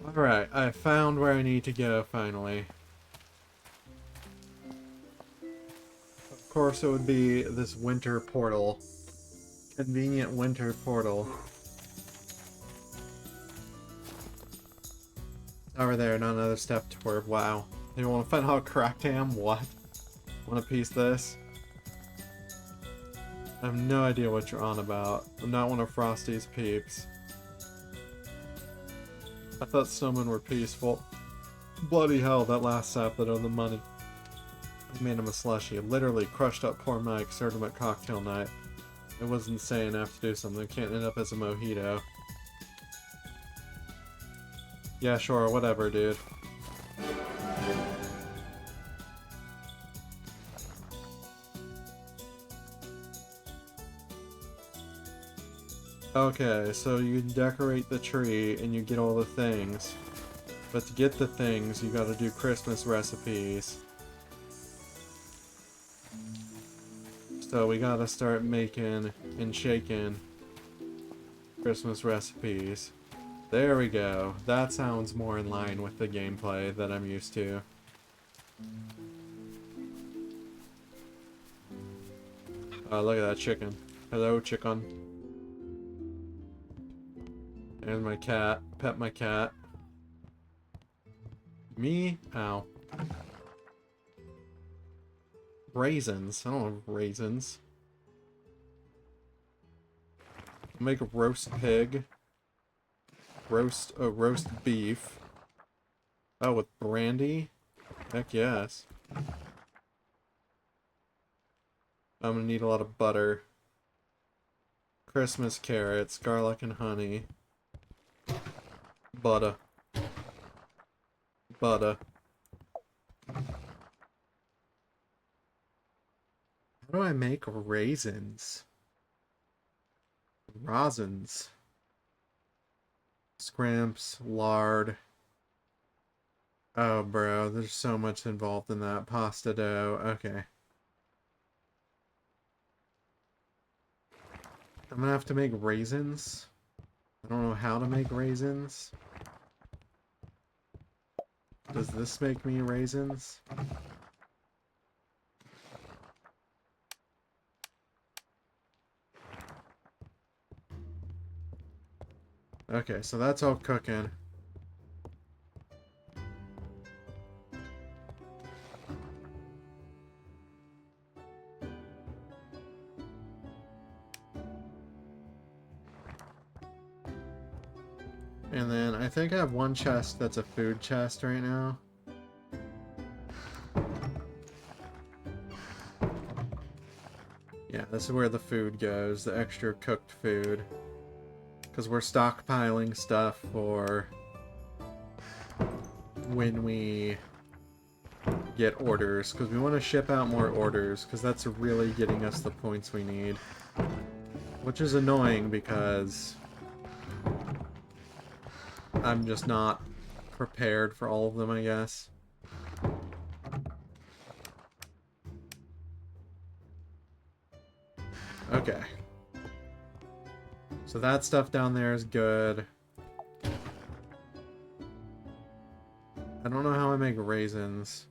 Alright, I found where I need to go finally. Of course it would be this winter portal. Convenient winter portal. Over there, not another step toward. Wow. You want to find out cracked ham? What? Want to piece this? I have no idea what you're on about. I'm not one of Frosty's peeps. I thought snowmen were peaceful. Bloody hell, that last sap that owed the money. I made him a slushie. Literally crushed up poor Mike, served him at cocktail night. It was insane. I have to do something. Can't end up as a mojito. Yeah, sure, whatever, dude. Okay, so you decorate the tree and you get all the things. But to get the things, you gotta do Christmas recipes. So we gotta start making and shaking Christmas recipes. There we go. That sounds more in line with the gameplay that I'm used to. Oh, look at that chicken. Hello, chicken. There's my cat. Pet my cat. Me? Ow. Raisins. I don't have raisins. Make a roast pig. Roast beef. Oh, with brandy? Heck yes. I'm gonna need a lot of butter. Christmas carrots, garlic and honey. Butter. Butter. How do I make raisins? Rosins. Scramps, lard. Oh, bro, there's so much involved in that. Pasta dough. Okay. I'm gonna have to make raisins. I don't know how to make raisins. Does this make me raisins? Okay, so that's all cooking. And then I think I have one chest that's a food chest right now. Yeah, this is where the food goes, the extra cooked food. Because we're stockpiling stuff for when we get orders. Because we want to ship out more orders, because that's really getting us the points we need. Which is annoying because I'm just not prepared for all of them, I guess. Okay. So that stuff down there is good. I don't know how I make raisins.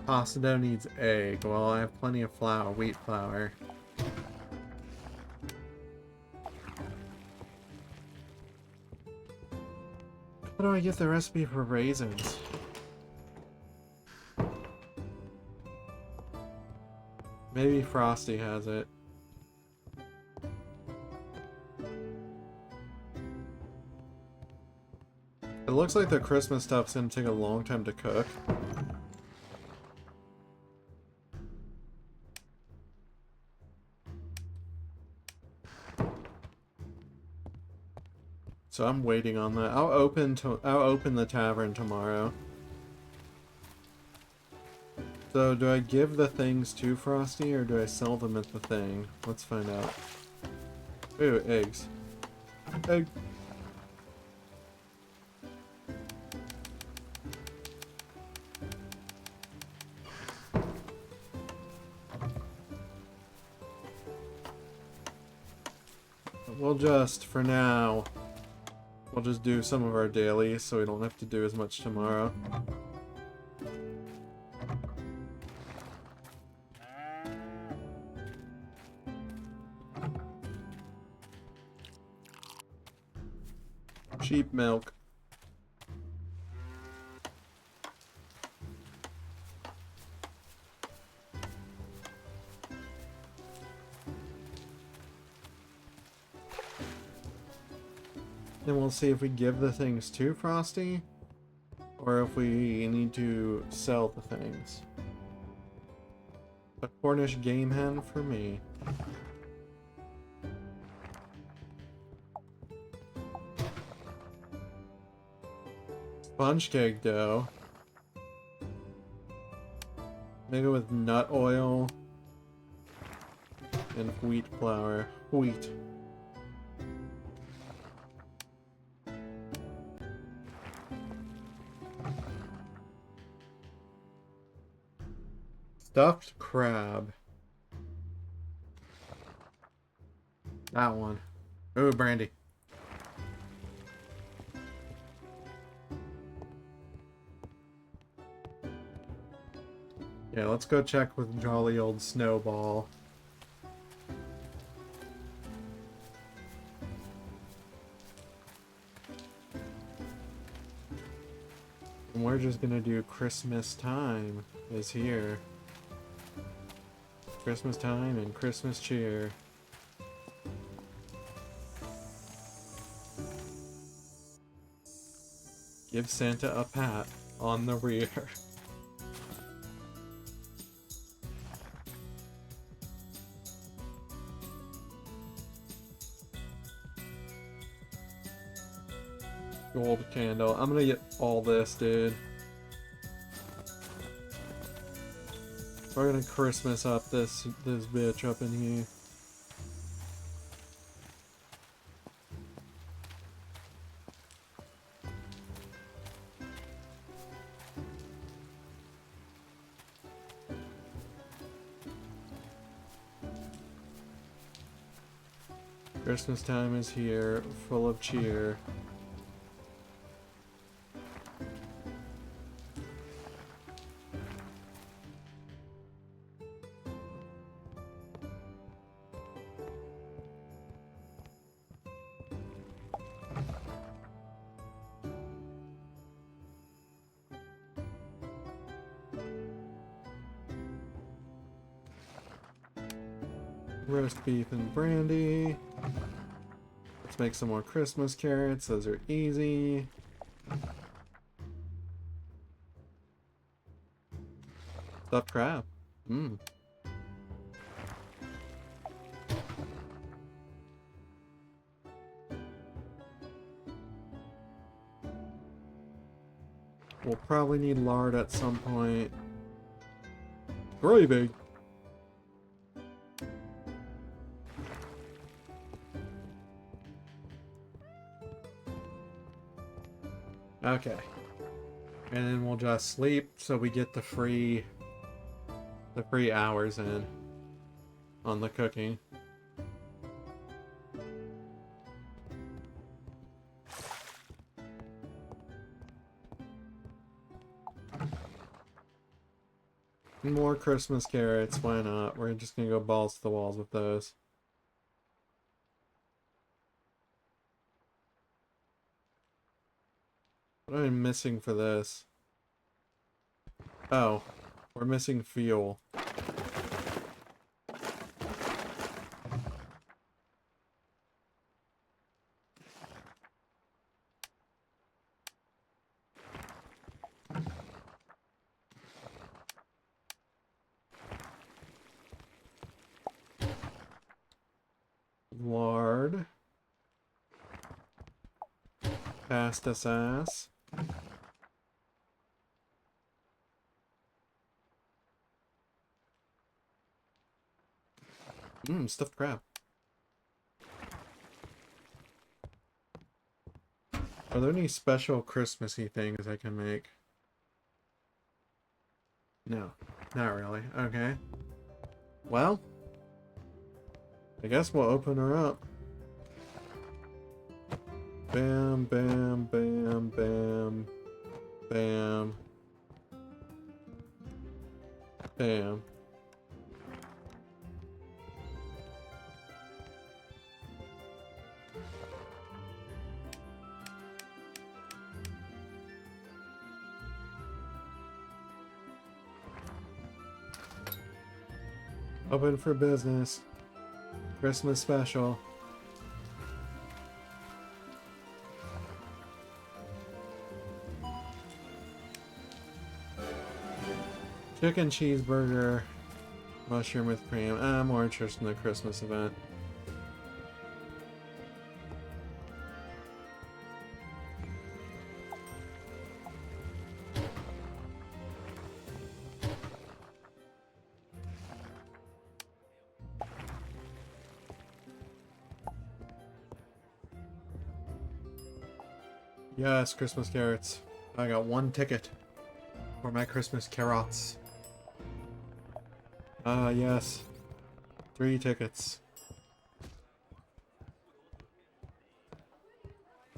Pasta dough needs egg. Well, I have plenty of flour, wheat flour. How do I get the recipe for raisins? Maybe Frosty has it. It looks like the Christmas stuff's gonna take a long time to cook. So I'm waiting on that. I'll open the tavern tomorrow. So do I give the things to Frosty or do I sell them at the thing? Let's find out. Ooh, eggs. Egg. We'll just, for now, I'll just do some of our dailies so we don't have to do as much tomorrow. Sheep milk. Then we'll see if we give the things to Frosty, or if we need to sell the things. A Cornish game hen for me. Sponge cake dough. Make it with nut oil and wheat flour. Wheat. Stuffed crab. That one. Ooh, brandy. Yeah, let's go check with jolly old Snowball. And we're just gonna do Christmas time is here. Christmas time and Christmas cheer. Give Santa a pat on the rear. Gold candle. I'm gonna get all this, dude. We're gonna Christmas up this bitch up in here. Christmas time is here, full of cheer. Roast beef and brandy. Let's make some more Christmas carrots. Those are easy. Stuffed crab. Mmm. We'll probably need lard at some point. Gravy. Okay. And then we'll just sleep so we get the free hours in on the cooking. More Christmas carrots, why not? We're just gonna go balls to the walls with those. What am I missing for this? Oh, we're missing fuel. Lard. Pasta sauce. Stuffed crab. Are there any special Christmassy things I can make? No, not really. Okay. Well, I guess we'll open her up. Bam, bam, bam, bam, bam, bam. Open for business. Christmas special. Chicken cheeseburger. Mushroom with cream. I'm more interested in the Christmas event. Yes, Christmas carrots. I got one ticket for my Christmas carrots. Ah, yes. 3 tickets.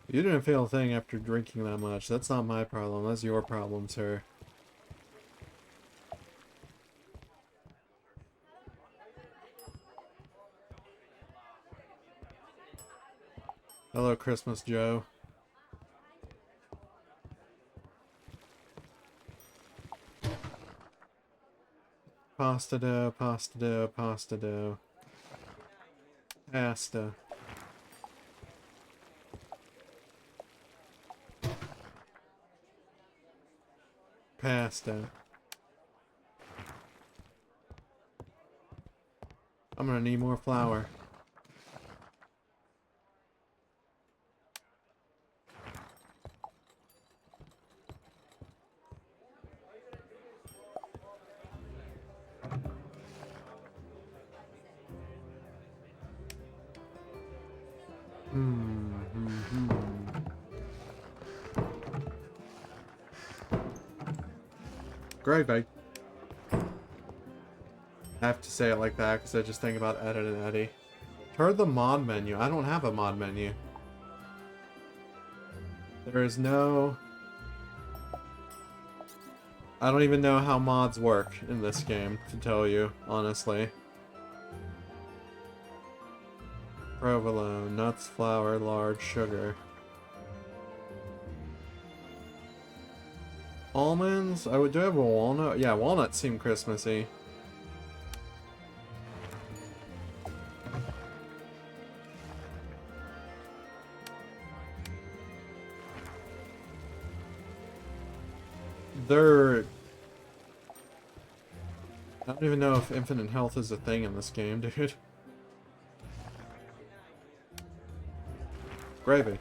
You didn't feel a thing after drinking that much. That's not my problem. That's your problem, sir. Hello, Christmas Joe. Pasta dough, pasta dough, pasta dough. Pasta. Pasta. I'm gonna need more flour. Gravy. I have to say it like that because I just think about Ed and Eddie. Turn the mod menu. I don't have a mod menu. There is no... I don't even know how mods work in this game, to tell you, honestly. Provolone, nuts, flour, large, sugar. Almonds? I would do have a walnut. Yeah, walnuts seem Christmassy. They're... I don't even know if infinite health is a thing in this game, dude. Gravy.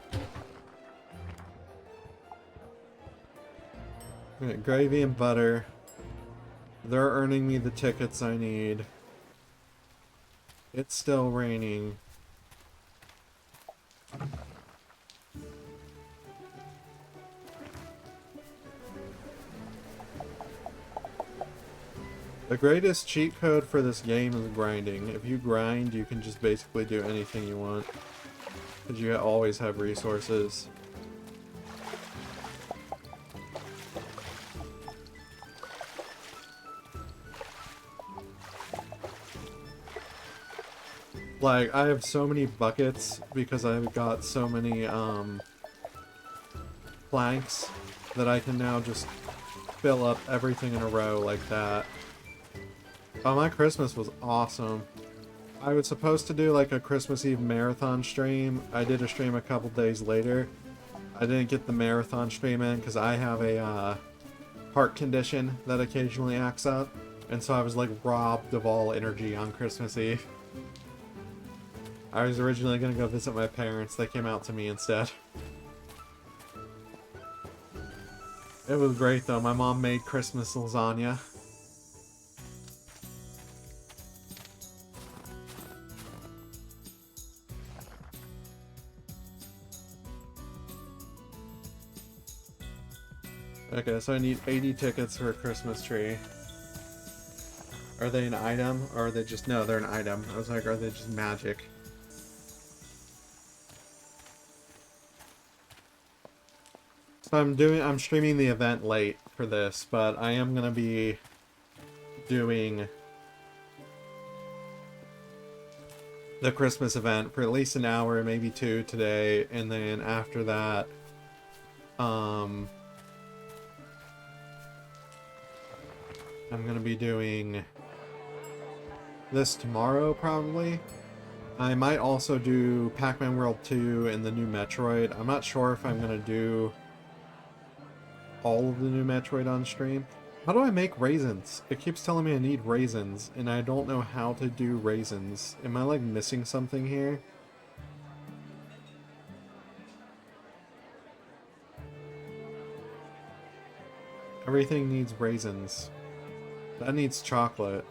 Gravy and butter. They're earning me the tickets I need. It's still raining. The greatest cheat code for this game is grinding. If you grind, you can just basically do anything you want. Because you always have resources. Like, I have so many buckets because I've got so many, planks that I can now just fill up everything in a row like that. Oh, my Christmas was awesome. I was supposed to do like a Christmas Eve marathon stream. I did a stream a couple days later. I didn't get the marathon stream in because I have a heart condition that occasionally acts up. And so I was like robbed of all energy on Christmas Eve. I was originally going to go visit my parents. They came out to me instead. It was great though. My mom made Christmas lasagna. Okay, so I need 80 tickets for a Christmas tree. Are they an item, or are they just... No, they're an item. I was like, are they just magic? So I'm streaming the event late for this, but I am gonna be doing the Christmas event for at least an hour, maybe two today, and then after that, I'm gonna be doing this tomorrow, probably. I might also do Pac-Man World 2 and the new Metroid. I'm not sure if I'm gonna do all of the new Metroid on stream. How do I make raisins? It keeps telling me I need raisins, and I don't know how to do raisins. Am I, like, missing something here? Everything needs raisins. That needs chocolate.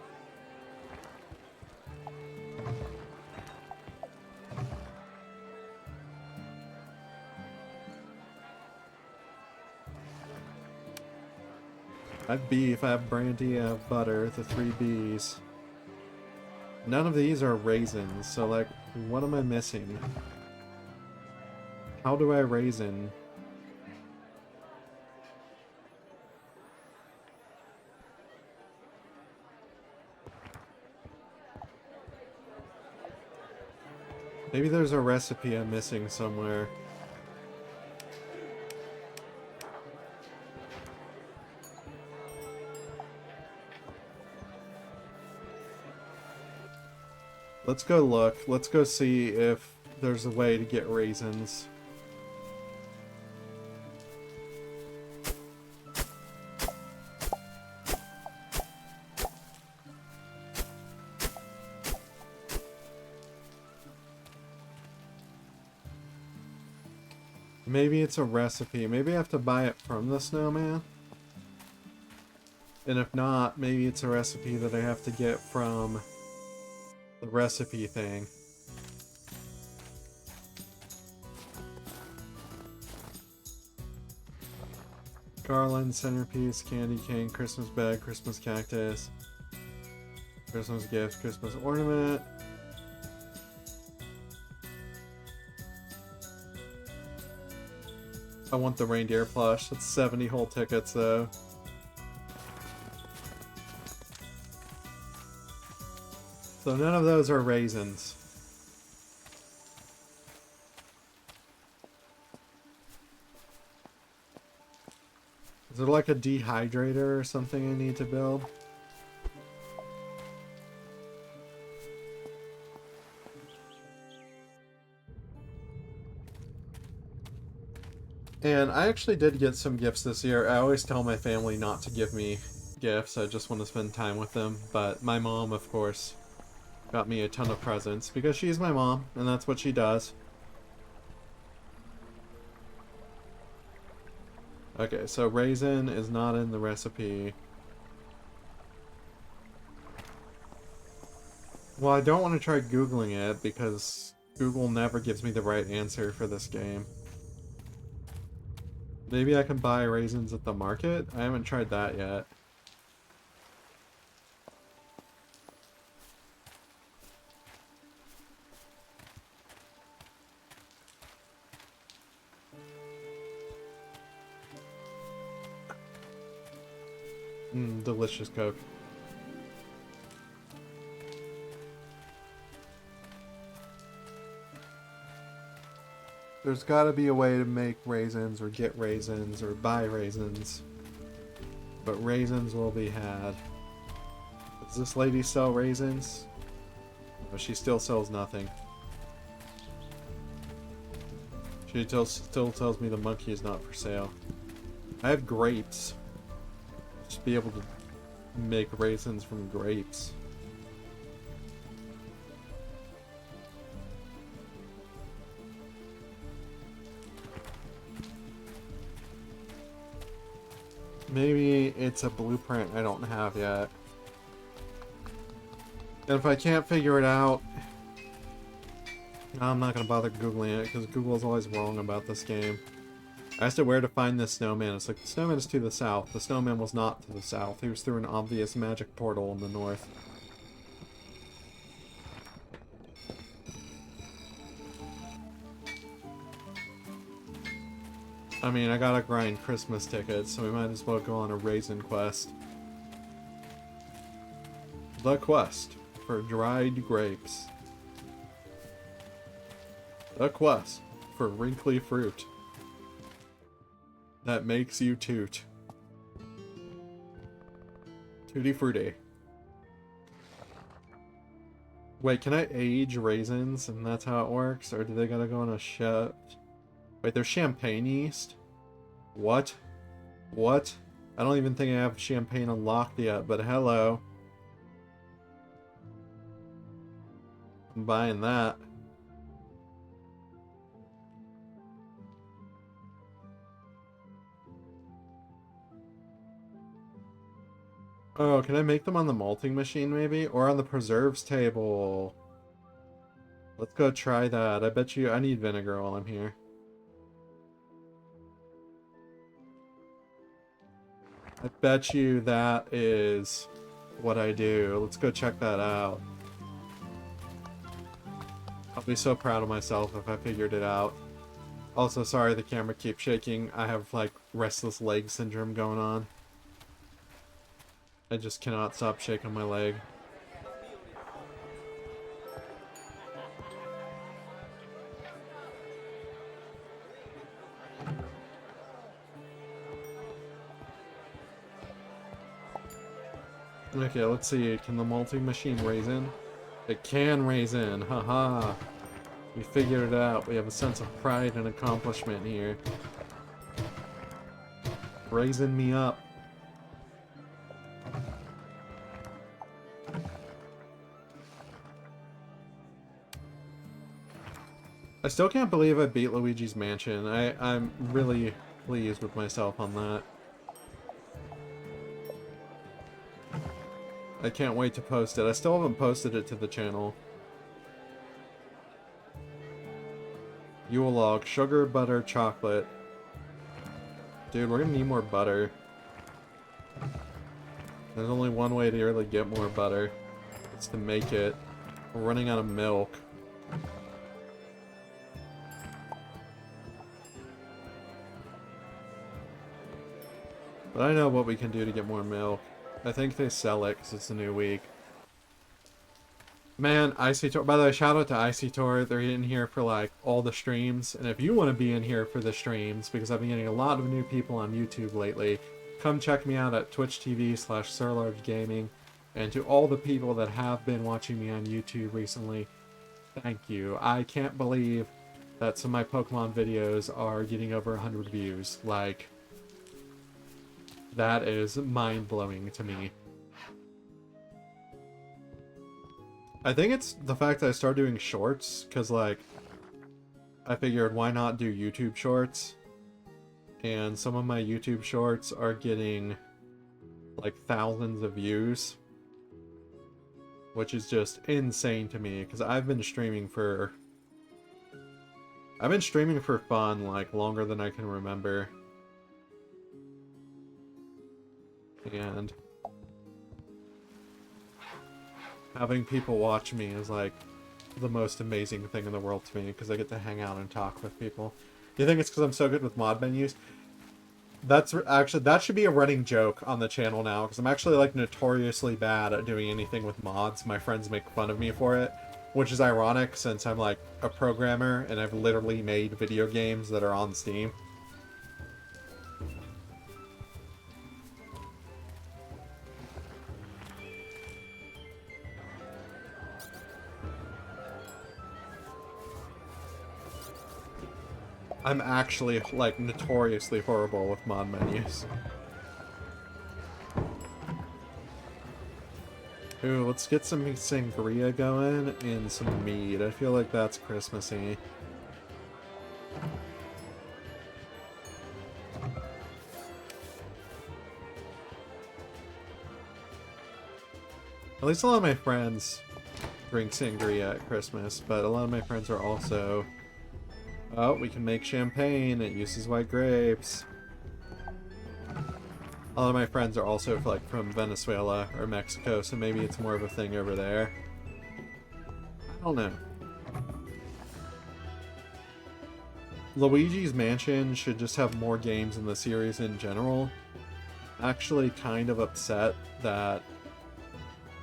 I have beef, I have brandy, I have butter, the 3 Bs. None of these are raisins, so like, what am I missing? How do I raisin? Maybe there's a recipe I'm missing somewhere. Let's go look. Let's go see if there's a way to get raisins. Maybe it's a recipe. Maybe I have to buy it from the snowman. And if not, maybe it's a recipe that I have to get from the recipe thing. Garland, centerpiece, candy cane, Christmas bag, Christmas cactus, Christmas gift, Christmas ornament. I want the reindeer plush. That's 70 whole tickets though. So none of those are raisins. Is there like a dehydrator or something I need to build? And I actually did get some gifts this year. I always tell my family not to give me gifts. I just want to spend time with them. But my mom, of course, got me a ton of presents because she's my mom and that's what she does. Okay, so raisin is not in the recipe. Well, I don't want to try Googling it because Google never gives me the right answer for this game. Maybe I can buy raisins at the market? I haven't tried that yet. Delicious Coke. There's gotta be a way to make raisins or get raisins or buy raisins. But raisins will be had. Does this lady sell raisins? No, she still sells nothing. She still tells me the monkey is not for sale. I have grapes. Just be able to make raisins from grapes. Maybe it's a blueprint I don't have yet. And if I can't figure it out, I'm not gonna bother Googling it because Google is always wrong about this game. I asked it where to find this snowman. It's like, the snowman is to the south. The snowman was not to the south. He was through an obvious magic portal in the north. I mean, I gotta grind Christmas tickets, so we might as well go on a raisin quest. The quest for dried grapes. The quest for wrinkly fruit that makes you toot. Tutti frutti. Wait, can I age raisins and that's how it works? Or do they gotta go on a chef? Wait, there's champagne yeast? What? What? I don't even think I have champagne unlocked yet, but hello. I'm buying that. Oh, can I make them on the malting machine maybe? Or on the preserves table? Let's go try that. I bet you I need vinegar while I'm here. I bet you that is what I do. Let's go check that out. I'll be so proud of myself if I figured it out. Also, sorry the camera keeps shaking. I have, like, restless leg syndrome going on. I just cannot stop shaking my leg. Okay, let's see. Can the malting machine raise in? It can raise in. Haha. We figured it out. We have a sense of pride and accomplishment here. Raising me up. I still can't believe I beat Luigi's Mansion. I'm really pleased with myself on that. I can't wait to post it. I still haven't posted it to the channel. Yule log, sugar, butter, chocolate. Dude, we're gonna need more butter. There's only one way to really get more butter. It's to make it. We're running out of milk. But I know what we can do to get more milk. I think they sell it because it's a new week. Man, ICTor. By the way, shout out to ICTor. They're in here for like all the streams. And if you want to be in here for the streams, because I've been getting a lot of new people on YouTube lately, come check me out at twitch.tv/SirLargeGaming. And to all the people that have been watching me on YouTube recently, thank you. I can't believe that some of my Pokemon videos are getting over 100 views. Like, that is mind-blowing to me. I think it's the fact that I started doing shorts, because, like, I figured why not do YouTube shorts? And some of my YouTube shorts are getting, like, thousands of views. Which is just insane to me, because I've been streaming for fun, like, longer than I can remember. And having people watch me is like the most amazing thing in the world to me, because I get to hang out and talk with people. Do you think it's because I'm so good with mod menus? That's actually, that should be a running joke on the channel now, because I'm actually like notoriously bad at doing anything with mods. My friends make fun of me for it, which is ironic since I'm like a programmer and I've literally made video games that are on Steam. I'm actually, like, notoriously horrible with mod menus. Ooh, let's get some sangria going and some mead. I feel like that's Christmassy. At least a lot of my friends drink sangria at Christmas, but a lot of my friends are also... Oh, we can make champagne. It uses white grapes. A lot of my friends are also like from Venezuela or Mexico, so maybe it's more of a thing over there. I don't know. Luigi's Mansion should just have more games in the series in general. Actually kind of upset that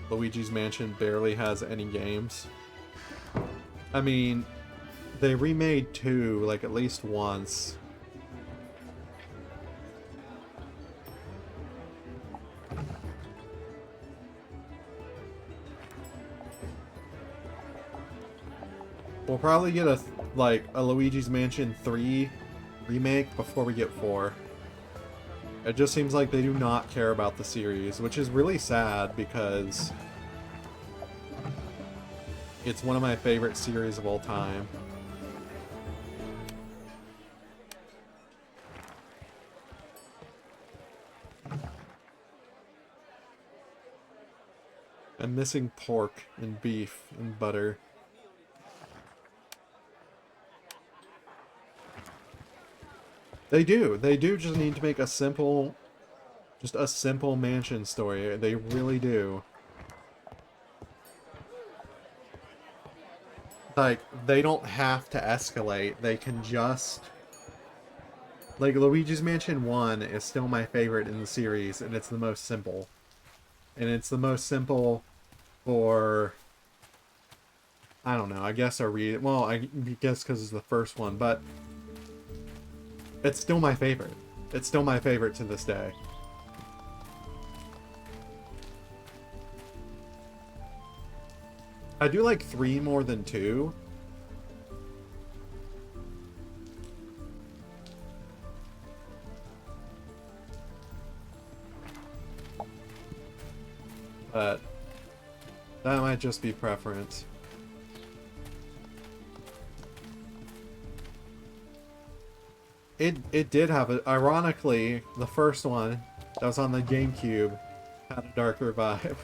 Luigi's Mansion barely has any games. I mean, they remade 2, like, at least once. We'll probably get a Luigi's Mansion 3 remake before we get 4. It just seems like they do not care about the series, which is really sad because it's one of my favorite series of all time. I'm missing pork and beef and butter. They do just need to make a simple mansion story. They really do. Like, they don't have to escalate. They can just... Like, Luigi's Mansion 1 is still my favorite in the series, and it's the most simple. And it's the most simple for... I don't know, I guess a read... Well, I guess because it's the first one, but... It's still my favorite. It's still my favorite to this day. I do like 3 more than 2. But that might just be preference. It did have a... Ironically, the first one that was on the GameCube had a darker vibe.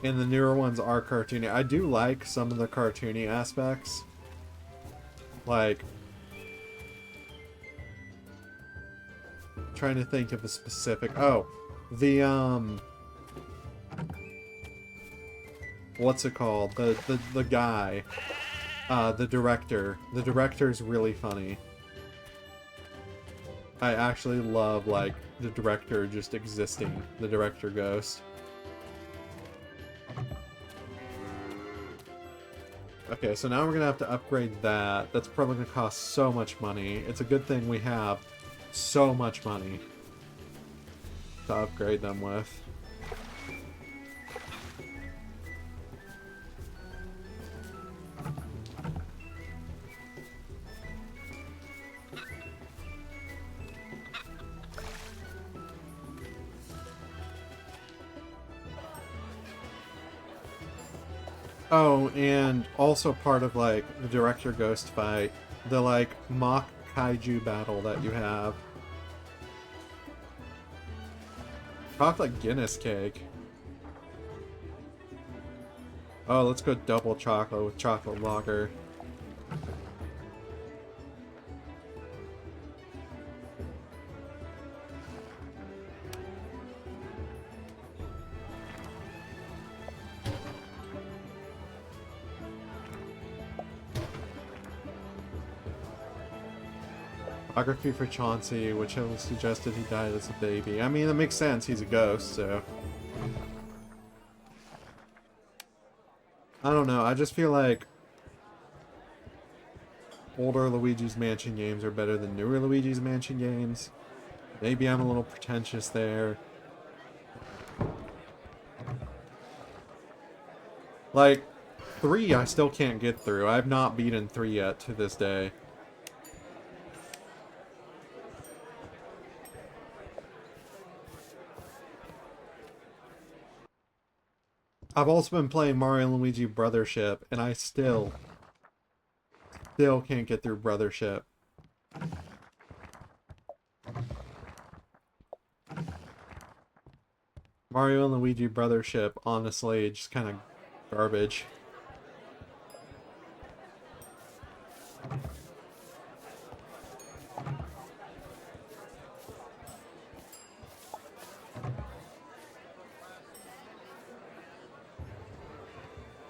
And the newer ones are cartoony. I do like some of the cartoony aspects. Like... trying to think of a specific... Oh! The, what's it called? The guy... the director. The director's really funny. I actually love, like, the director just existing. The director ghost. Okay, so now we're gonna have to upgrade that. That's probably gonna cost so much money. It's a good thing we have so much money to upgrade them with. Oh, and also part of, like, the Director Ghost fight, the, like, mock kaiju battle that you have. Talk like Guinness cake. Oh, let's go double chocolate with chocolate lager. Biography for Chauncey, which was suggested he died as a baby. I mean, that makes sense. He's a ghost, so... I don't know. I just feel like older Luigi's Mansion games are better than newer Luigi's Mansion games. Maybe I'm a little pretentious there. Like, 3 I still can't get through. I've not beaten 3 yet to this day. I've also been playing Mario and Luigi Brothership, and I still can't get through Brothership. Mario and Luigi Brothership, honestly, just kind of garbage.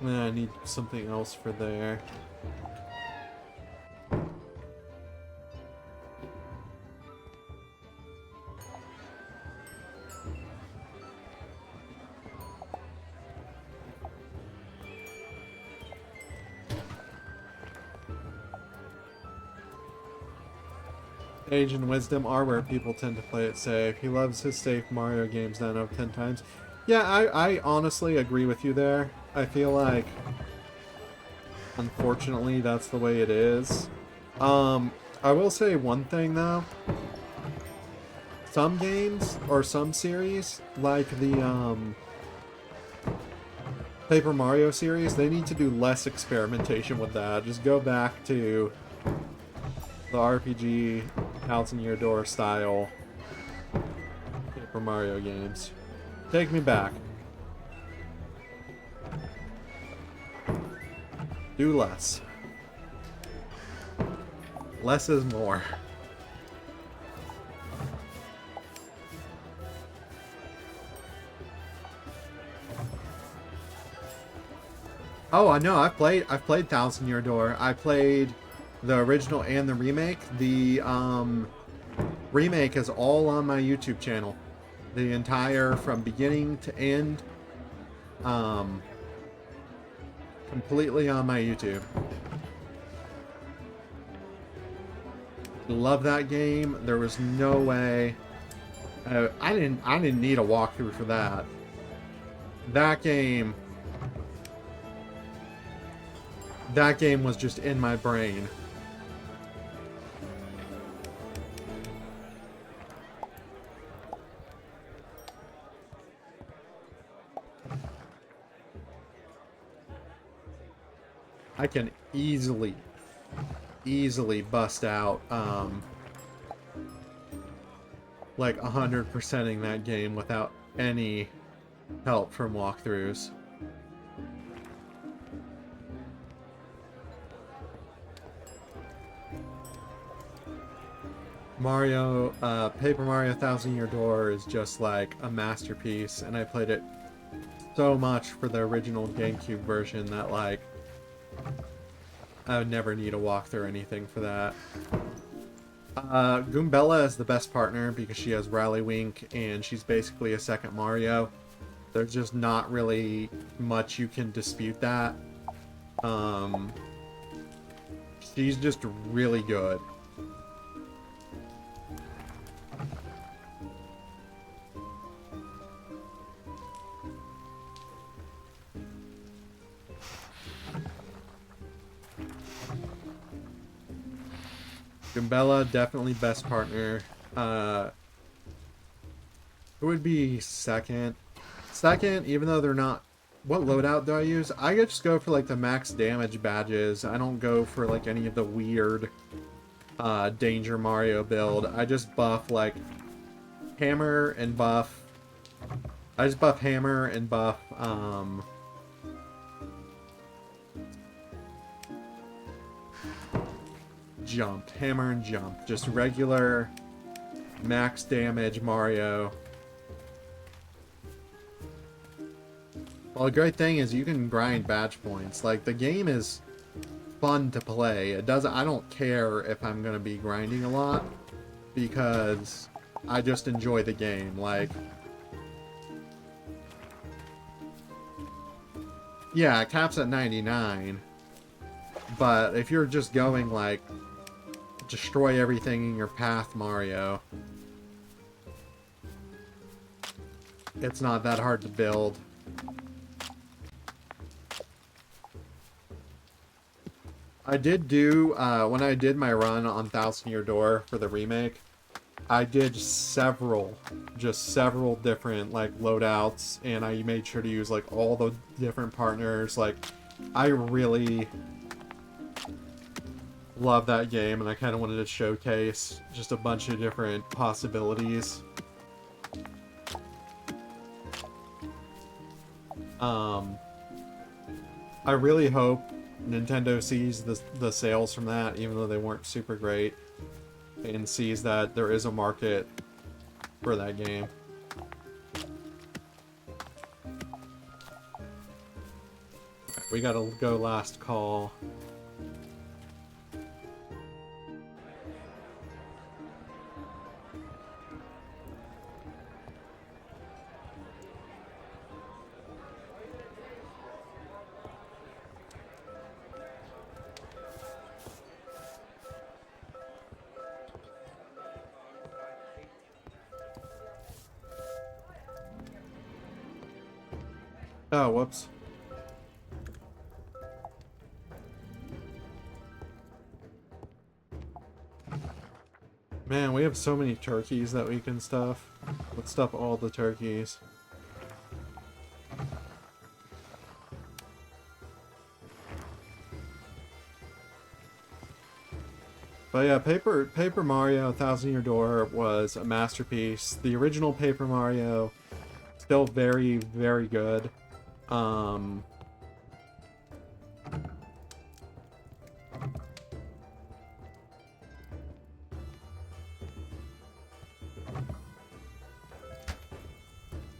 I need something else for there. Age and wisdom are where people tend to play it safe. He loves his safe Mario games 9 out of 10 times. Yeah, I honestly agree with you there. I feel like, unfortunately, that's the way it is. I will say one thing, though. Some games, or some series, like the, Paper Mario series, they need to do less experimentation with that. Just go back to the RPG, Thousand Year Door style Paper Mario games. Take me back. Do less. Less is more. Oh, I know. I've played Thousand Year Door. I played the original and the remake. The remake is all on my YouTube channel. The entire, from beginning to end, completely on my YouTube. Love that game. There was no way. I didn't need a walkthrough for that. That game was just in my brain. I can easily bust out like 100%ing that game without any help from walkthroughs. Mario, Paper Mario Thousand Year Door is just like a masterpiece, and I played it so much for the original GameCube version that like I would never need a walkthrough or anything for that. Goombella is the best partner because she has Rally Wink and she's basically a second Mario. There's just not really much you can dispute that. She's just really good. Goombella, definitely best partner. Who would be second? Second, even though they're not... What loadout do I use? I just go for like the max damage badges. I don't go for like any of the weird Danger Mario build. I just buff like hammer and buff. I just buff hammer and buff jump. Hammer and jump. Just regular max damage Mario. Well, the great thing is you can grind badge points. Like, the game is fun to play. It doesn't... I don't care if I'm gonna be grinding a lot, because I just enjoy the game. Like... Yeah, it caps at 99. But if you're just going, like, destroy everything in your path, Mario, it's not that hard to build. I did do, when I did my run on Thousand Year Door for the remake, I did several different, like, loadouts, and I made sure to use, like, all the different partners. Like, I really love that game, and I kind of wanted to showcase just a bunch of different possibilities. I really hope Nintendo sees the sales from that, even though they weren't super great, and sees that there is a market for that game. We gotta go last call. Oh, whoops. Man, we have so many turkeys that we can stuff. Let's stuff all the turkeys. But yeah, Paper Mario Thousand Year Door was a masterpiece. The original Paper Mario, still very, very good. I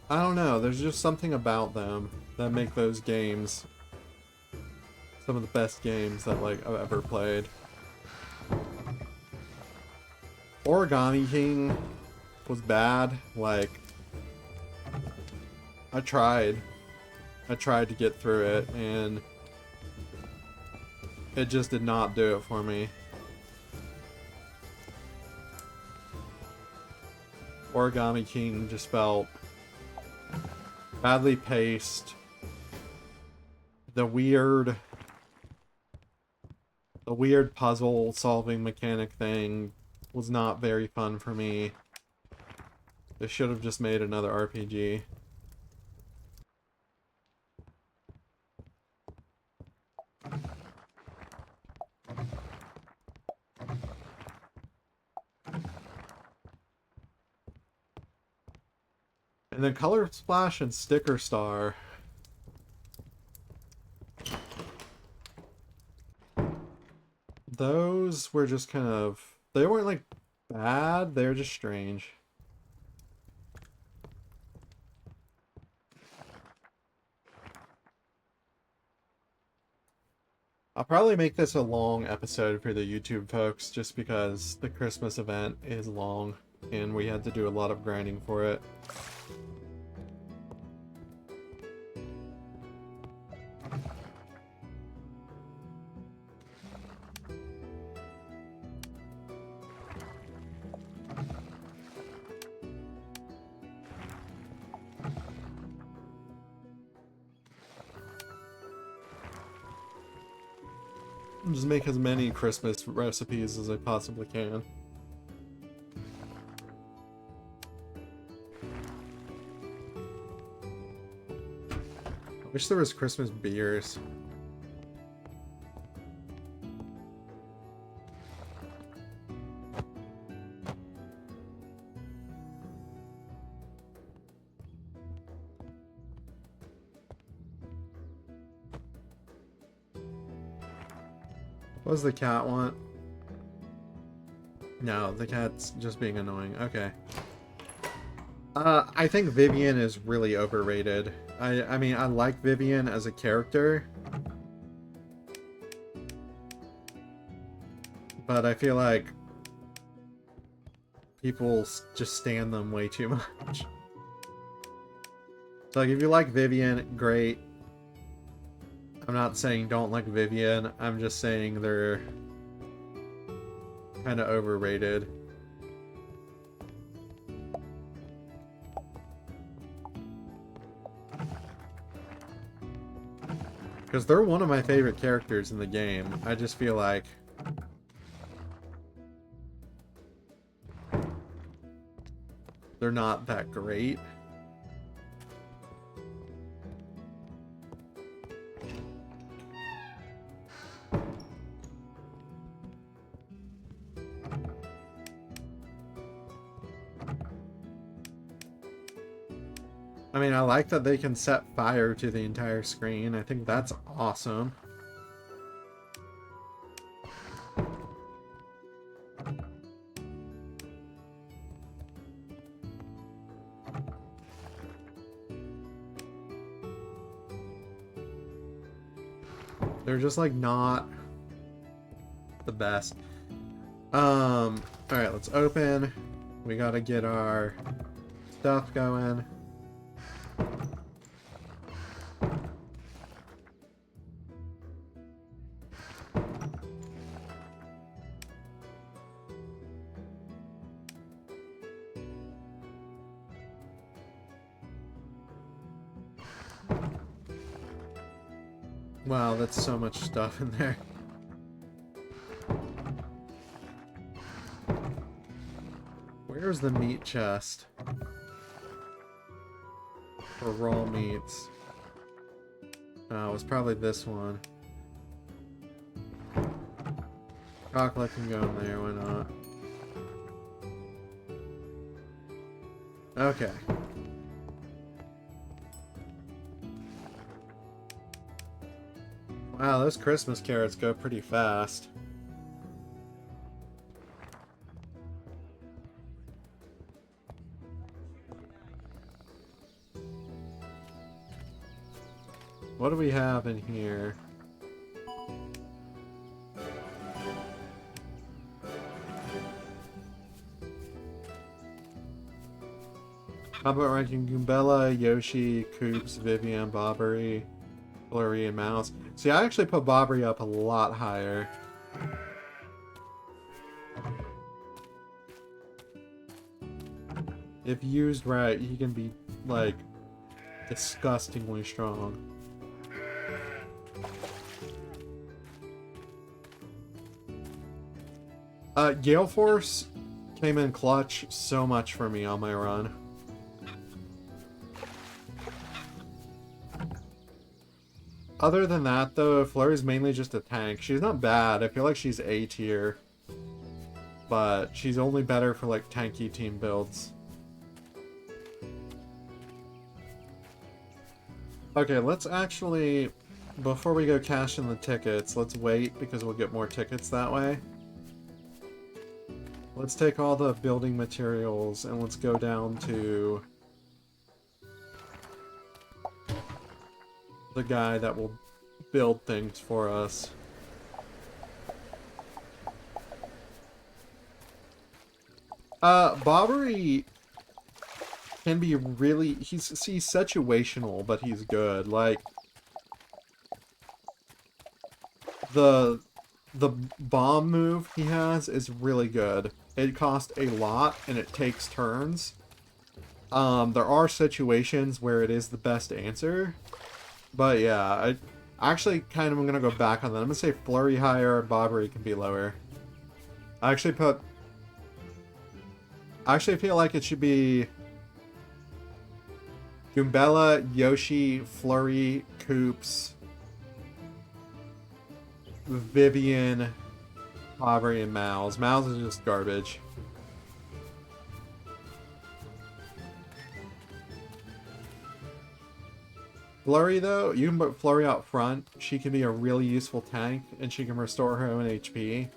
don't know, there's just something about them that make those games some of the best games that like I've ever played. Origami King was bad. Like, I tried to get through it and it just did not do it for me. Origami King just felt badly paced. The weird puzzle solving mechanic thing was not very fun for me. They should have just made another RPG. And then Color Splash and Sticker Star. Those were just kind of... They weren't like bad, they were just strange. I'll probably make this a long episode for the YouTube folks just because the Christmas event is long and we had to do a lot of grinding for it. Just make as many Christmas recipes as I possibly can. I wish there was Christmas beers. What does the cat want? No, the cat's just being annoying. Okay. I think Vivian is really overrated. I mean, I like Vivian as a character. But I feel like people just stand them way too much. So like, if you like Vivian, great. I'm not saying don't like Vivian, I'm just saying they're kind of overrated. Because they're one of my favorite characters in the game. I just feel like they're not that great. I mean, I like that they can set fire to the entire screen. I think that's awesome. They're just like not the best. Alright, let's open. We gotta get our stuff going. Wow, that's so much stuff in there. Where's the meat chest? For raw meats. Oh, it was probably this one. Chocolate can go in there, why not? Okay. Wow, those Christmas carrots go pretty fast. What do we have in here? How about ranking Goombella, Yoshi, Koops, Vivian, Bobbery, Flurry, and Mouse? See, I actually put Bobbery up a lot higher. If used right, he can be, like, disgustingly strong. Gale Force came in clutch so much for me on my run. Other than that, though, Flurry's mainly just a tank. She's not bad. I feel like she's A tier. But she's only better for, like, tanky team builds. Okay, let's actually... Before we go cash in the tickets, let's wait because we'll get more tickets that way. Let's take all the building materials and let's go down to... the guy that will build things for us. Bobbery can be really... He's situational, but he's good. Like, the bomb move he has is really good. It costs a lot, and it takes turns. There are situations where it is the best answer. But yeah, I actually kind of am going to go back on that. I'm going to say Flurry higher, Bobbery can be lower. I actually feel like it should be Goombella, Yoshi, Flurry, Koops, Vivian, Bobbery, and Mouse. Mouse is just garbage. Flurry, though, you can put Flurry out front. She can be a really useful tank, and she can restore her own HP.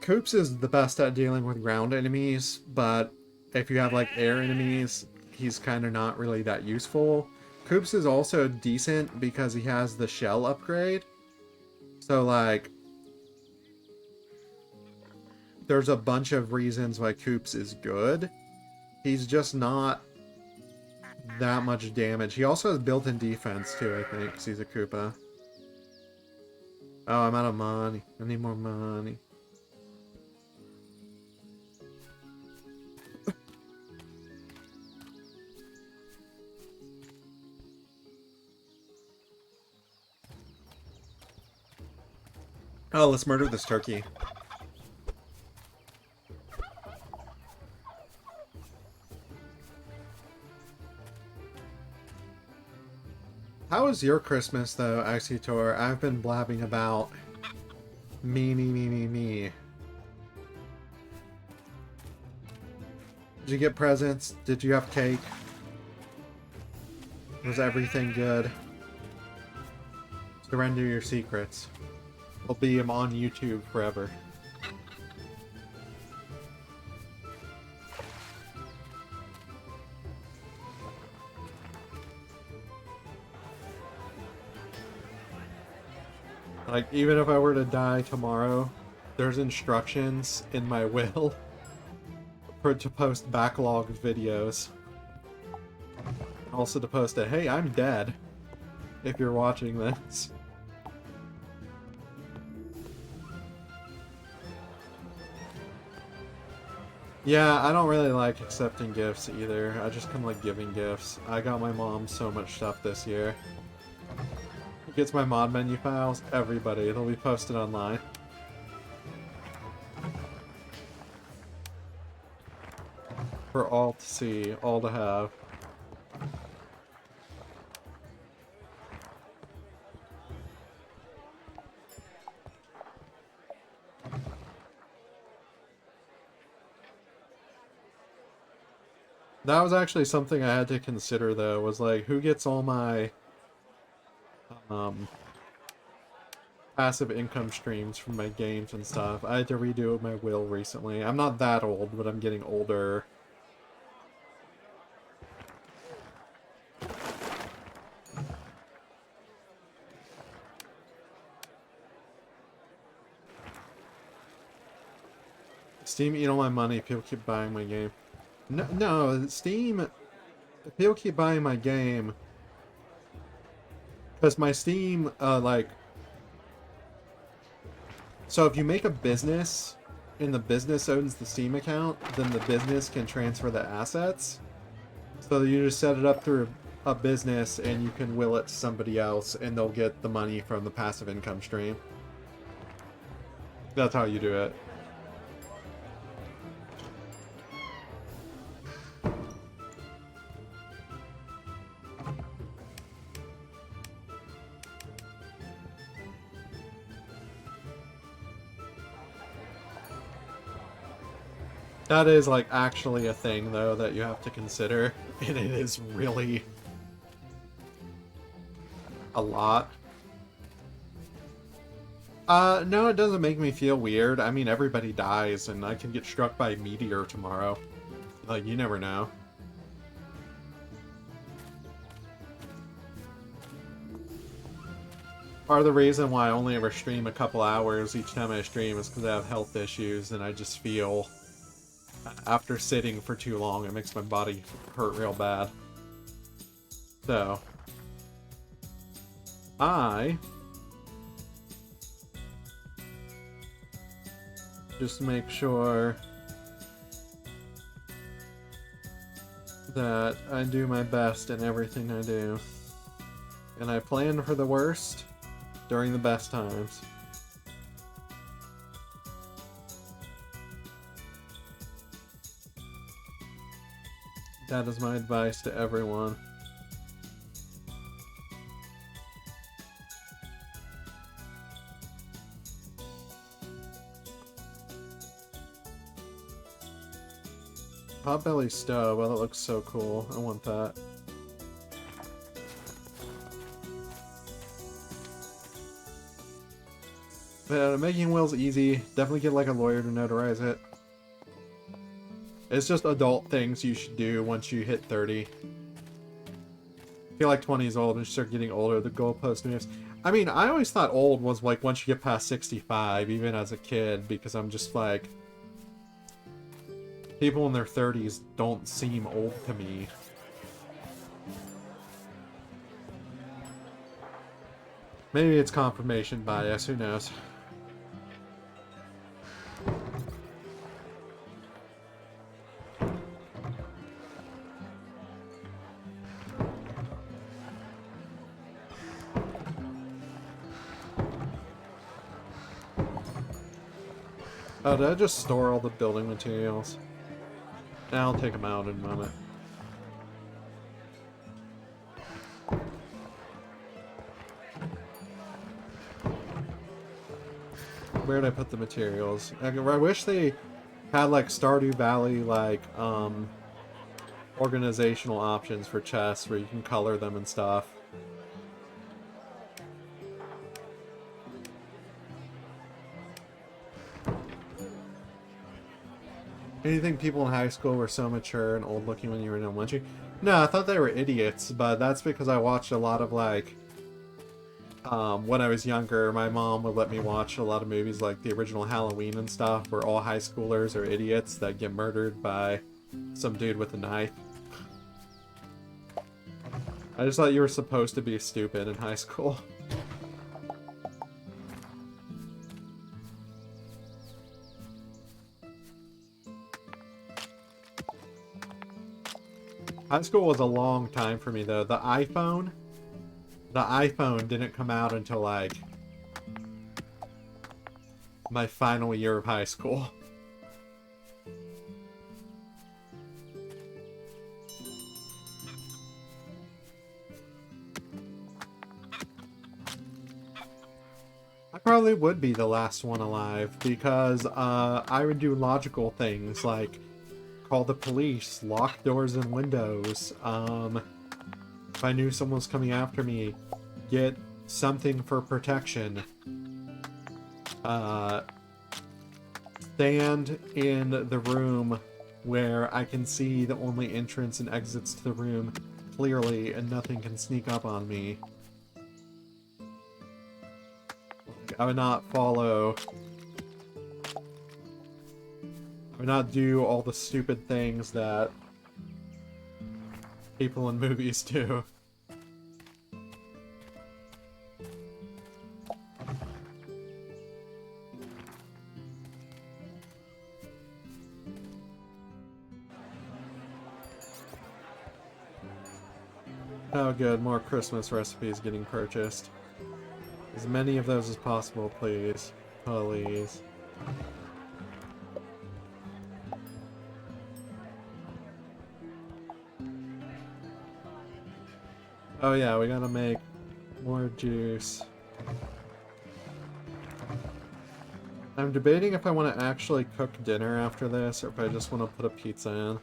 Koops is the best at dealing with ground enemies, but if you have, like, air enemies, he's kind of not really that useful. Koops is also decent because he has the shell upgrade. So, like, there's a bunch of reasons why Koops is good. He's just not that much damage. He also has built-in defense, too, I think, because he's a Koopa. Oh, I'm out of money. I need more money. Oh, let's murder this turkey. How was your Christmas, though, Ixitor? I've been blabbing about me. Did you get presents? Did you have cake? Was everything good? Surrender your secrets. We'll be on YouTube forever. Like, even if I were to die tomorrow, there's instructions in my will to post backlog videos. Also to post a, hey, I'm dead, if you're watching this. Yeah, I don't really like accepting gifts either. I just kind of like giving gifts. I got my mom so much stuff this year. Who gets my mod menu files? Everybody. They'll be posted online. For all to see, all to have. That was actually something I had to consider, though, was like, who gets all my passive income streams from my games and stuff. I had to redo my will recently. I'm not that old, but I'm getting older. Steam eat all my money, people keep buying my game. No, Steam... People keep buying my game because my Steam, like... So if you make a business, and the business owns the Steam account, then the business can transfer the assets. So you just set it up through a business, and you can will it to somebody else, and they'll get the money from the passive income stream. That's how you do it. That is, like, actually a thing, though, that you have to consider, and it is really a lot. No, it doesn't make me feel weird. I mean, everybody dies, and I can get struck by a meteor tomorrow. Like, you never know. Part of the reason why I only ever stream a couple hours each time I stream is because I have health issues, and I just feel... After sitting for too long, it makes my body hurt real bad. So, I just make sure that I do my best in everything I do. And I plan for the worst during the best times. That is my advice to everyone. Potbelly stove, well, that looks so cool. I want that. But making wills easy. Definitely get like a lawyer to notarize it. It's just adult things you should do once you hit 30. I feel like 20 is old and you start getting older, the goalpost moves. I mean, I always thought old was like once you get past 65, even as a kid, because I'm just like... People in their 30s don't seem old to me. Maybe it's confirmation bias, who knows. Oh, did I just store all the building materials? Now I'll take them out in a moment. Where did I put the materials? I wish they had like Stardew Valley like organizational options for chests where you can color them and stuff. You think people in high school were so mature and old looking when you were in elementary? No, I thought they were idiots, but that's because I watched a lot of like when I was younger, my mom would let me watch a lot of movies like the original Halloween and stuff, where all high schoolers are idiots that get murdered by some dude with a knife. I just thought you were supposed to be stupid in high school. High school was a long time for me, though. The iPhone didn't come out until, like, my final year of high school. I probably would be the last one alive, because I would do logical things like call the police, lock doors and windows. If I knew someone was coming after me, get something for protection. Stand in the room where I can see the only entrance and exits to the room clearly and nothing can sneak up on me. I would not follow... I would not do all the stupid things that people in movies do. Oh good, more Christmas recipes getting purchased. As many of those as possible, please. Please. Oh yeah, we gotta make more juice. I'm debating if I want to actually cook dinner after this, or if I just want to put a pizza in.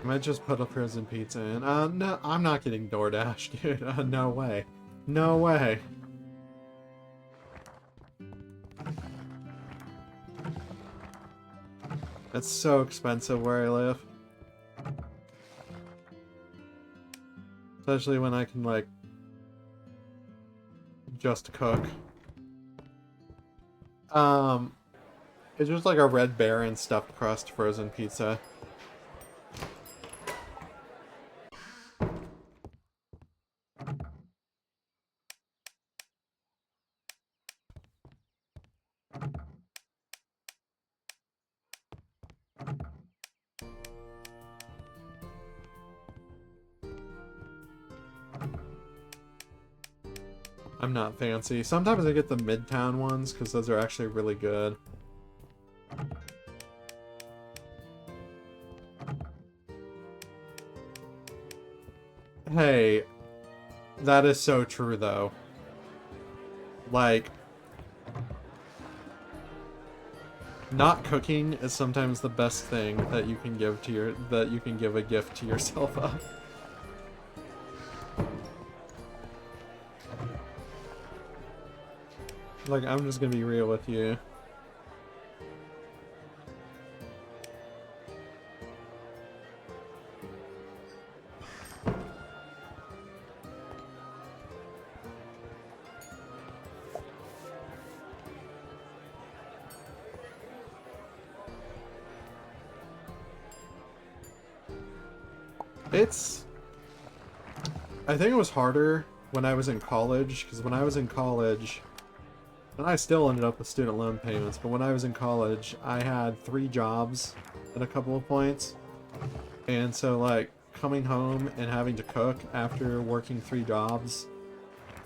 I might just put a frozen pizza in. No, I'm not getting DoorDash, dude. No way. No way. It's so expensive where I live. Especially when I can, like, just cook. It's just like a Red Baron stuffed crust frozen pizza. I'm not fancy. Sometimes I get the Midtown ones, because those are actually really good. Hey, that is so true, though. Like, not cooking is sometimes the best thing that you can give to a gift to yourself of. Like, I'm just gonna be real with you. I think it was harder when I was in college, because when I was in college, and I still ended up with student loan payments, but when I was in college, I had 3 jobs at a couple of points. And so, like, coming home and having to cook after working 3 jobs,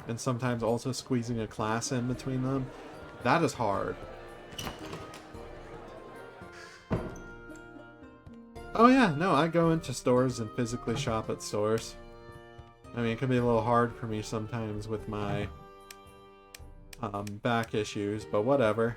and sometimes also squeezing a class in between them, that is hard. Oh yeah, no, I go into stores and physically shop at stores. I mean, it can be a little hard for me sometimes with my back issues, but whatever.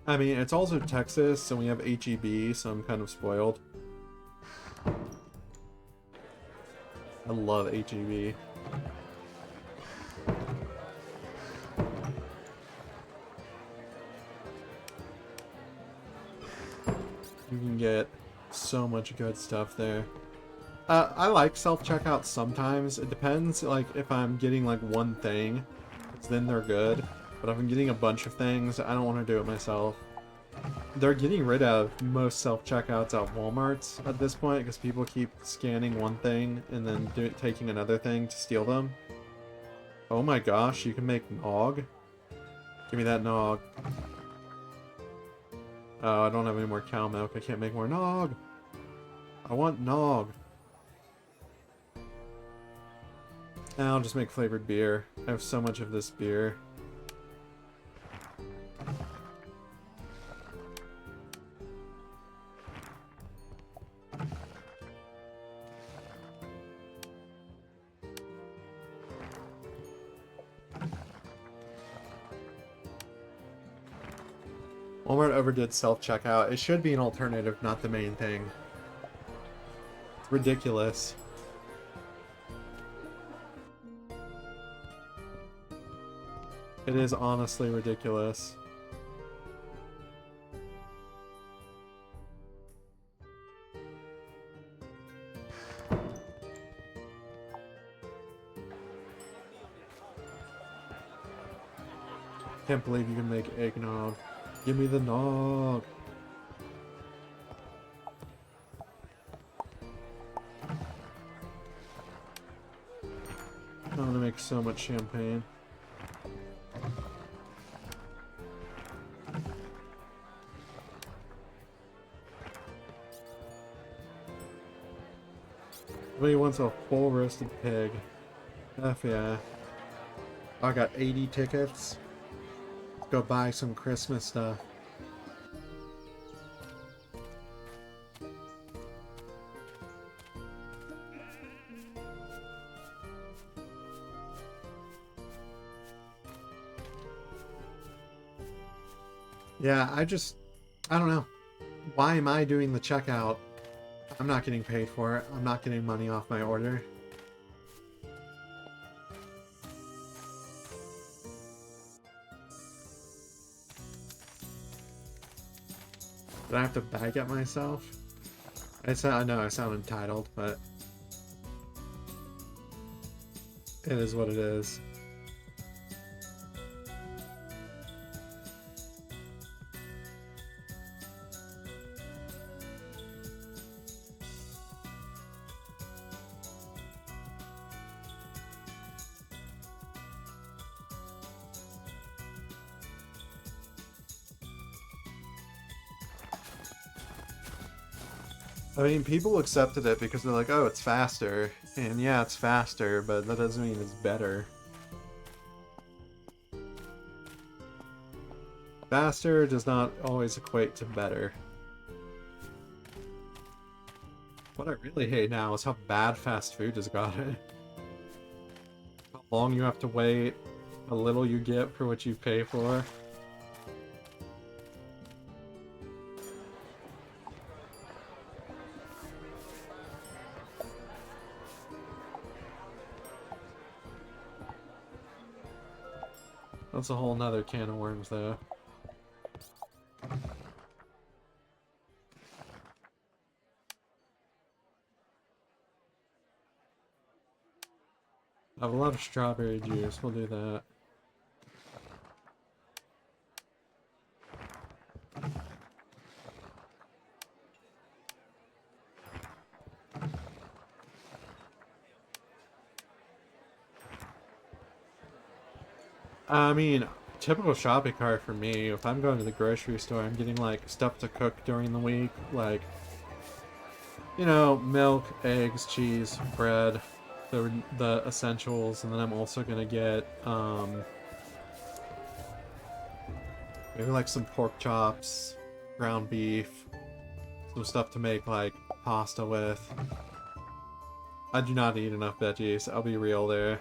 I mean, it's also Texas, and we have HEB, so I'm kind of spoiled. I love HEB. You can get so much good stuff there. I like self-checkout sometimes. It depends, like, if I'm getting, like, one thing, then they're good. But if I'm getting a bunch of things, I don't want to do it myself. They're getting rid of most self-checkouts at Walmarts at this point, because people keep scanning one thing and then taking another thing to steal them. Oh my gosh, you can make nog? Give me that nog. Oh, I don't have any more cow milk. I can't make more nog. I want nog. I'll just make flavored beer. I have so much of this beer. Walmart overdid self-checkout. It should be an alternative, not the main thing. It's ridiculous. It is honestly ridiculous. Can't believe you can make eggnog. Give me the nog. I'm gonna make so much champagne. Somebody wants a full roasted pig. F yeah. I got 80 tickets. Let's go buy some Christmas stuff. Yeah, I don't know. Why am I doing the checkout? I'm not getting paid for it. I'm not getting money off my order. Did I have to bag it myself? I know I sound entitled, but it is what it is. I mean, people accepted it because they're like, oh, it's faster. And yeah, it's faster, but that doesn't mean it's better. Faster does not always equate to better. What I really hate now is how bad fast food has gotten. How long you have to wait, how little you get for what you pay for. That's a whole nother can of worms, though. I have a lot of strawberry juice. We'll do that. I mean, typical shopping cart for me, if I'm going to the grocery store, I'm getting, like, stuff to cook during the week, like, you know, milk, eggs, cheese, bread, the essentials, and then I'm also gonna get, maybe, like, some pork chops, ground beef, some stuff to make, like, pasta with. I do not eat enough veggies, I'll be real there.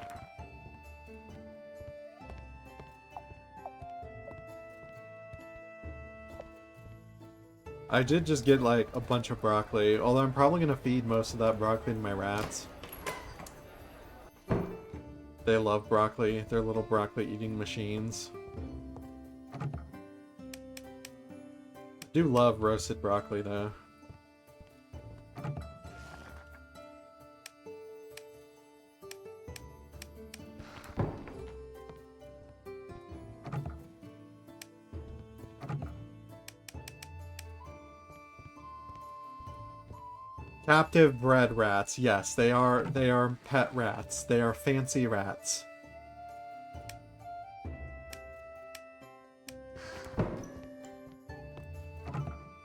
I did just get like a bunch of broccoli, although I'm probably gonna feed most of that broccoli to my rats. They love broccoli. They're little broccoli eating machines. I do love roasted broccoli though. Captive bred rats. Yes, they are pet rats. They are fancy rats.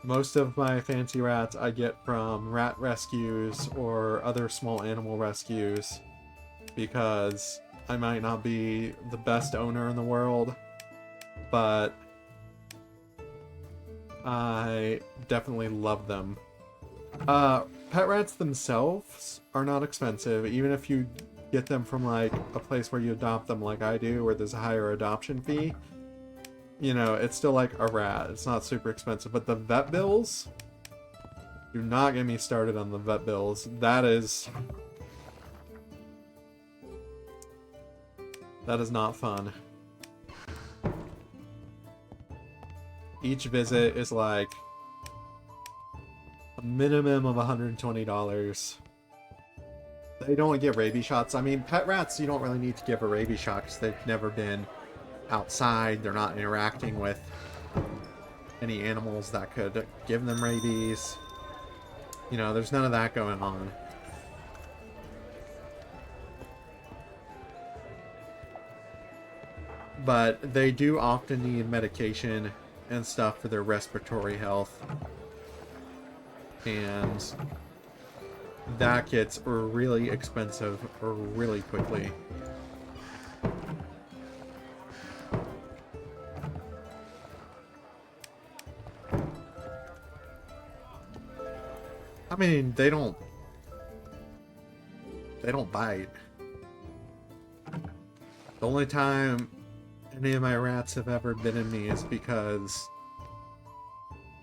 Most of my fancy rats I get from rat rescues or other small animal rescues because I might not be the best owner in the world, but I definitely love them. Pet rats themselves are not expensive, even if you get them from like a place where you adopt them like I do, where there's a higher adoption fee. You know, it's still like a rat. It's not super expensive, but the vet bills, do not get me started on the vet bills. That is not fun. Each visit is like a minimum of $120. They don't get rabies shots. I mean, pet rats, you don't really need to give a rabies shot because they've never been outside. They're not interacting with any animals that could give them rabies. You know, there's none of that going on. But they do often need medication and stuff for their respiratory health. And that gets really expensive really quickly. I mean, they don't bite. The only time any of my rats have ever bitten me is because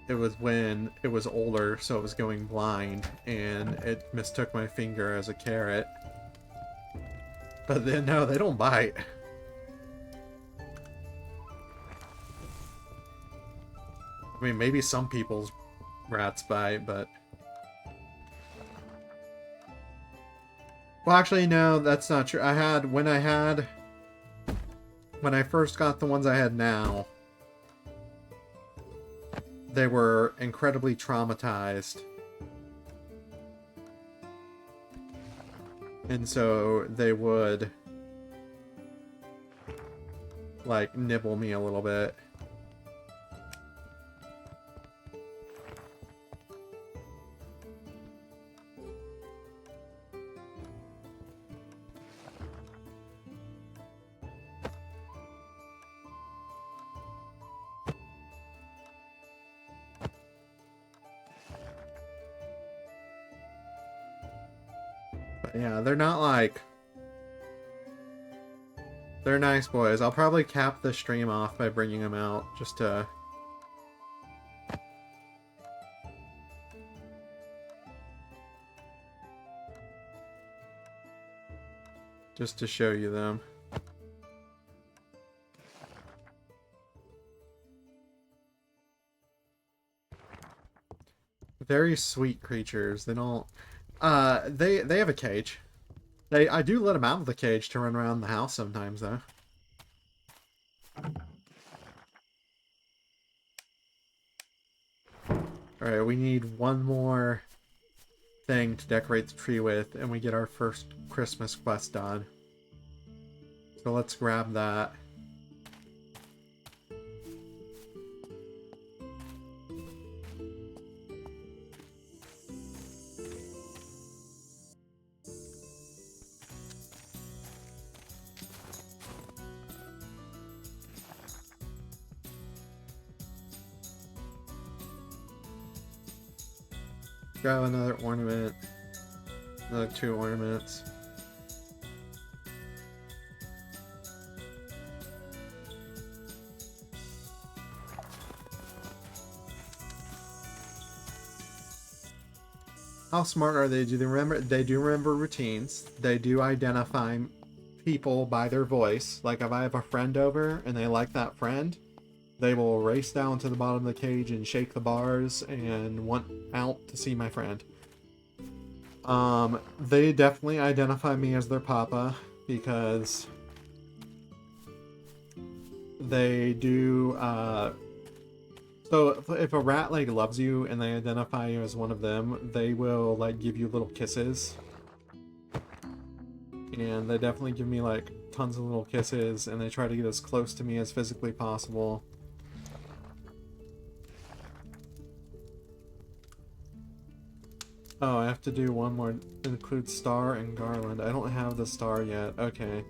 it was when it was older, so it was going blind, and it mistook my finger as a carrot. But then, no, they don't bite. I mean, maybe some people's rats bite, but... Well, actually, no, that's not true. When I first got the ones I had now, they were incredibly traumatized. And so they would like nibble me a little bit. Yeah, they're not like... They're nice boys. I'll probably cap the stream off by bringing them out, just to... show you them. Very sweet creatures. They don't... they have a cage. I do let them out of the cage to run around the house sometimes, though. Alright, we need one more thing to decorate the tree with, and we get our first Christmas quest done. So let's grab that. Grab another ornament. Another 2 ornaments. How smart are they? Do they remember? They do remember routines. They do identify people by their voice. Like if I have a friend over and they like that friend, they will race down to the bottom of the cage and shake the bars and want out to see my friend. They definitely identify me as their papa because they do, so if a rat, like, loves you and they identify you as one of them, they will, like, give you little kisses. And they definitely give me, like, tons of little kisses, and they try to get as close to me as physically possible. Oh, I have to do one more. Include star and garland. I don't have the star yet. Okay.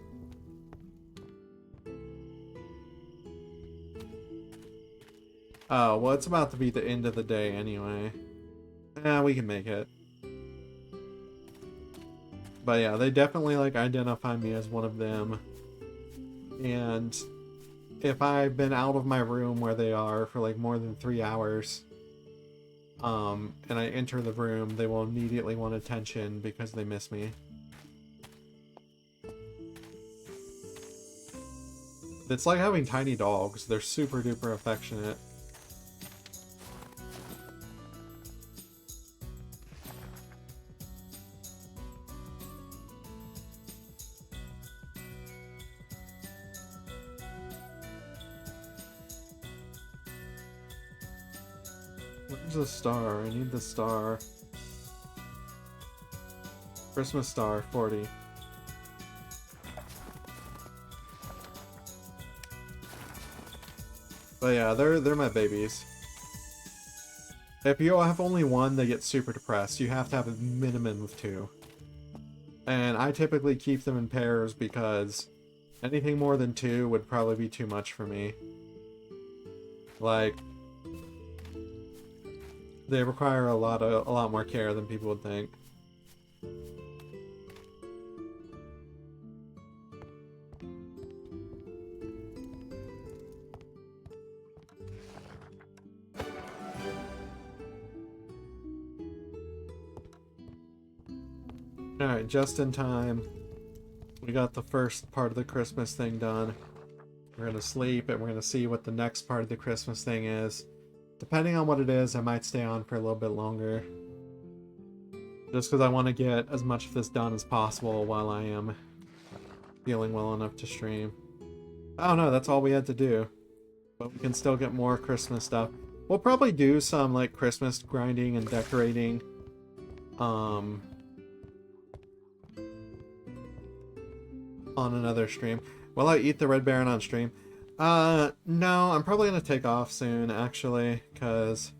Oh, well, it's about to be the end of the day anyway. Yeah, we can make it. But yeah, they definitely, like, identify me as one of them. And if I've been out of my room where they are for, like, more than 3 hours, and I enter the room, they will immediately want attention because they miss me. It's like having tiny dogs. They're super duper affectionate. Where's the star? I need the star. Christmas star, 40. But yeah, they're my babies. If you have only one, they get super depressed. You have to have a minimum of 2. And I typically keep them in pairs because anything more than 2 would probably be too much for me. Like, they require a lot more care than people would think. Alright, just in time. We got the first part of the Christmas thing done. We're gonna sleep and we're gonna see what the next part of the Christmas thing is. Depending on what it is, I might stay on for a little bit longer. Just because I want to get as much of this done as possible while I am feeling well enough to stream. I don't know, that's all we had to do. But we can still get more Christmas stuff. We'll probably do some, like, Christmas grinding and decorating. On another stream. Will I eat the Red Baron on stream? No, I'm probably gonna take off soon, actually, because...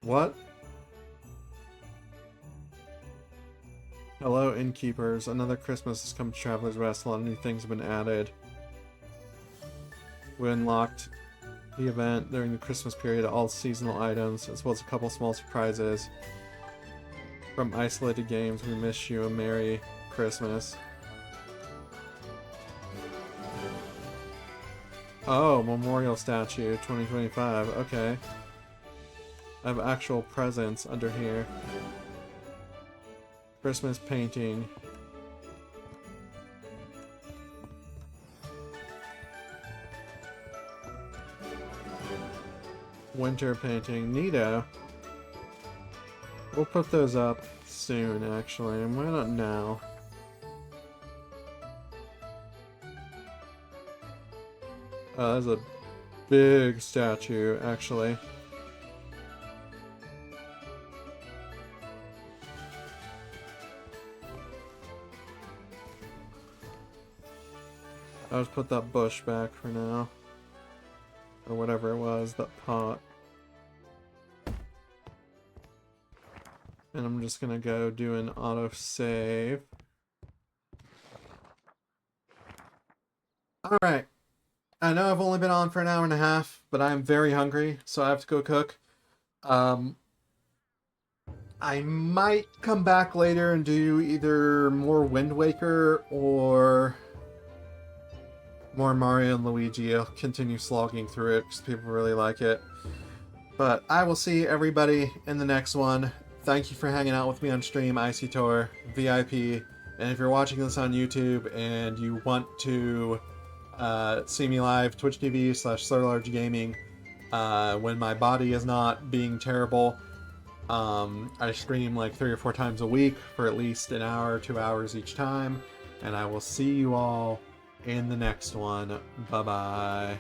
What? Hello, innkeepers. Another Christmas has come to Traveler's Rest. A lot of new things have been added. We unlocked the event during the Christmas period, all seasonal items, as well as a couple small surprises. From isolated games, we wish you a Merry Christmas. Oh, Memorial Statue, 2025. Okay. I have actual presents under here. Christmas painting. Winter painting. Neato. We'll put those up soon, actually. And why not now? There's a big statue, actually. I'll just put that bush back for now. Or whatever it was, that pot. And I'm just gonna go do an autosave. Alright. I know I've only been on for an hour and a half, but I'm very hungry, so I have to go cook. I might come back later and do either more Wind Waker or more Mario and Luigi. I'll continue slogging through it because people really like it. But I will see everybody in the next one. Thank you for hanging out with me on stream, IC VIP. And if you're watching this on YouTube and you want to see me live, Twitch TV/SlurLargeGaming, when my body is not being terrible. I stream like 3 or 4 times a week for at least an hour, 2 hours each time. And I will see you all in the next one. Bye-bye.